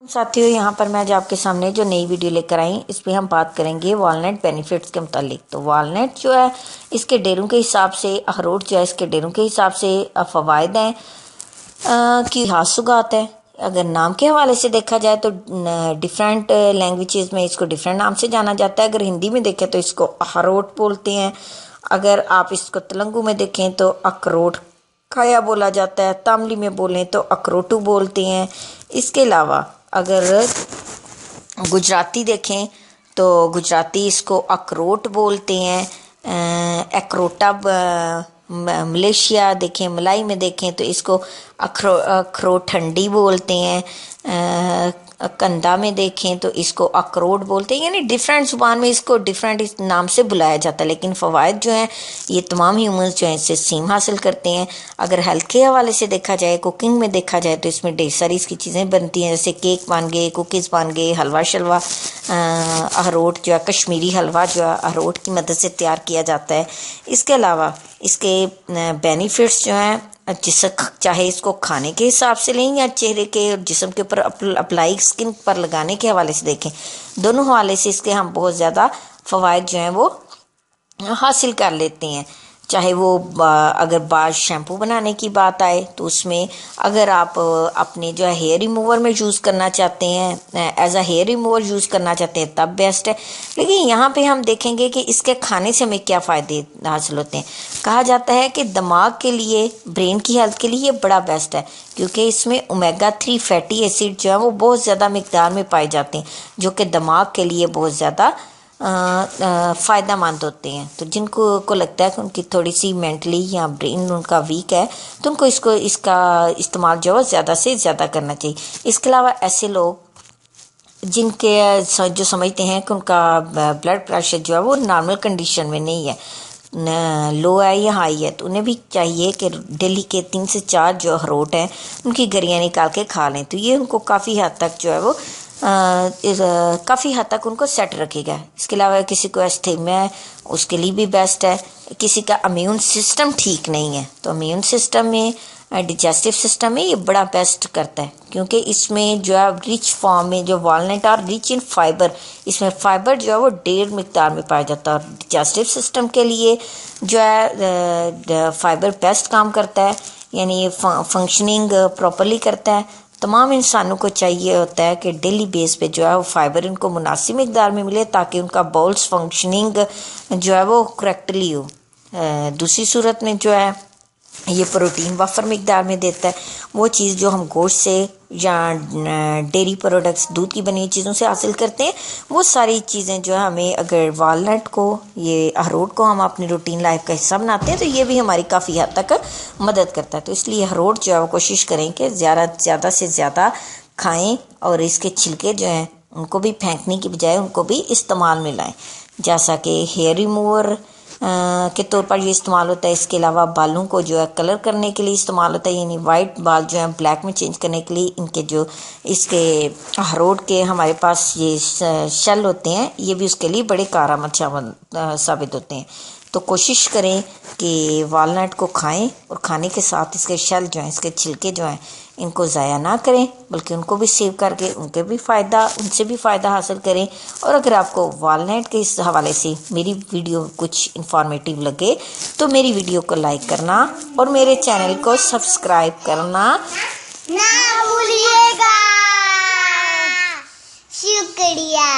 साथियों, यहाँ पर मैं आज आपके सामने जो नई वीडियो लेकर आई इस पे हम बात करेंगे वॉलनट बेनिफिट्स के मुतालिक। तो वॉलनट जो है इसके डेरों के हिसाब से, अखरोट जो है इसके डेरों के हिसाब से फ़वाइद हैं कि हासुगात है। अगर नाम के हवाले से देखा जाए तो डिफरेंट लैंग्वेजेस में इसको डिफरेंट नाम से जाना जाता है। अगर हिंदी में देखें तो इसको अखरोट बोलते हैं, अगर आप इसको तेलुगु में देखें तो अखरोट खाया बोला जाता है, तमिल में बोलें तो अखरोटू बोलते हैं। इसके अलावा अगर गुजराती देखें तो गुजराती इसको अखरोट बोलते हैं। अखरोटा मलेशिया देखें, मलाई में देखें तो इसको अखरोट ठंडी बोलते हैं। कंधा में देखें तो इसको अखरोट बोलते हैं। यानी डिफरेंट ज़ुबान में इसको डिफरेंट इस नाम से बुलाया जाता है, लेकिन फ़वाइद जो हैं ये तमाम ह्यूमंस जो हैं इससे सेम हासिल करते हैं। अगर हेल्थ के हवाले से देखा जाए, कुकिंग में देखा जाए तो इसमें ढेर सारी इसकी चीज़ें बनती हैं, जैसे केक बन गए, कुकीज़ बन गए, हलवा शलवा। अखरोट जो है कश्मीरी हलवा जो है अखरोट की मदद से तैयार किया जाता है। इसके अलावा इसके बेनिफिट्स जो हैं, जिस चाहे इसको खाने के हिसाब से लें या चेहरे के और जिस्म के ऊपर अप्लाई स्किन पर लगाने के हवाले से देखें, दोनों हवाले से इसके हम बहुत ज़्यादा फ़वाइद जो हैं वो हासिल कर लेते हैं। चाहे वो अगर बाल शैम्पू बनाने की बात आए तो उसमें अगर आप अपने जो है हेयर रिमूवर में यूज़ करना चाहते हैं, as a hair remover use करना चाहते हैं तब बेस्ट है। लेकिन यहाँ पे हम देखेंगे कि इसके खाने से हमें क्या फ़ायदे हासिल होते हैं। कहा जाता है कि दिमाग के लिए, ब्रेन की हेल्थ के लिए ये बड़ा बेस्ट है, क्योंकि इसमें ओमेगा 3 फैटी एसिड जो है वो बहुत ज़्यादा मिकदार में पाए जाते हैं, जो कि दिमाग के लिए बहुत ज़्यादा फ़ायदा मंद होते हैं। तो जिनको लगता है कि उनकी थोड़ी सी मेंटली या ब्रेन उनका वीक है तो उनको इसका इस्तेमाल जो है ज़्यादा से ज़्यादा करना चाहिए। इसके अलावा ऐसे लोग जिनके जो समझते हैं कि उनका ब्लड प्रेशर जो है वो नॉर्मल कंडीशन में नहीं है, लो है या हाई है, तो उन्हें भी चाहिए कि डेली के 3 से 4 जो अखरोट हैं उनकी गरियाँ निकाल के खा लें। तो ये उनको काफ़ी हद तक जो है वो काफ़ी हद तक उनको सेट रखेगा। इसके अलावा किसी को एस्थीमिया है उसके लिए भी बेस्ट है। किसी का इम्यून सिस्टम ठीक नहीं है तो इम्यून सिस्टम में, डिजेस्टिव सिस्टम में ये बड़ा बेस्ट करता है, क्योंकि इसमें जो है रिच फॉर्म में जो वॉलनट और रिच इन फाइबर, इसमें फाइबर जो है वो ढेर मिकदार में पाया जाता है। और डिजेस्टिव सिस्टम के लिए जो है फाइबर बेस्ट काम करता है, यानी फंक्शनिंग प्रॉपरली करता है। तमाम इंसानों को चाहिए होता है कि डेली बेस पे जो है वो फाइबर इनको मुनासिब मिकदार में मिले, ताकि उनका बाउल्स फंक्शनिंग जो है वो करेक्टली हो। दूसरी सूरत में जो है ये प्रोटीन वफर मिकदार में देता है, वो चीज़ जो हम गोश्त से या डेयरी प्रोडक्ट्स, दूध की बनी हुई चीज़ों से हासिल करते हैं, वो सारी चीज़ें जो है हमें, अगर वालनट को, ये अखरोट को हम अपनी रूटीन लाइफ का हिस्सा बनाते हैं तो ये भी हमारी काफ़ी हद तक मदद करता है। तो इसलिए अखरोट जो है वो कोशिश करें कि ज़्यादा से ज़्यादा खाएँ, और इसके छिलके जो हैं उनको भी फेंकने की बजाय उनको भी इस्तेमाल में लाएँ, जैसा कि हेयर रिमूवर के तौर पर ये इस्तेमाल होता है। इसके अलावा बालों को जो है कलर करने के लिए इस्तेमाल होता है, यानी वाइट बाल जो है ब्लैक में चेंज करने के लिए इनके जो इसके अखरोट के हमारे पास ये शेल होते हैं, ये भी उसके लिए बड़े कारआमद साबित होते हैं। तो कोशिश करें कि वालनट को खाएं और खाने के साथ इसके शेल जो हैं, इसके छिलके जो हैं, इनको ज़ाया ना करें, बल्कि उनको भी सेव करके उनसे भी फ़ायदा हासिल करें। और अगर आपको वालनट के इस हवाले से मेरी वीडियो कुछ इन्फॉर्मेटिव लगे तो मेरी वीडियो को लाइक करना और मेरे चैनल को सब्सक्राइब करना ना भूलिएगा। शुक्रिया।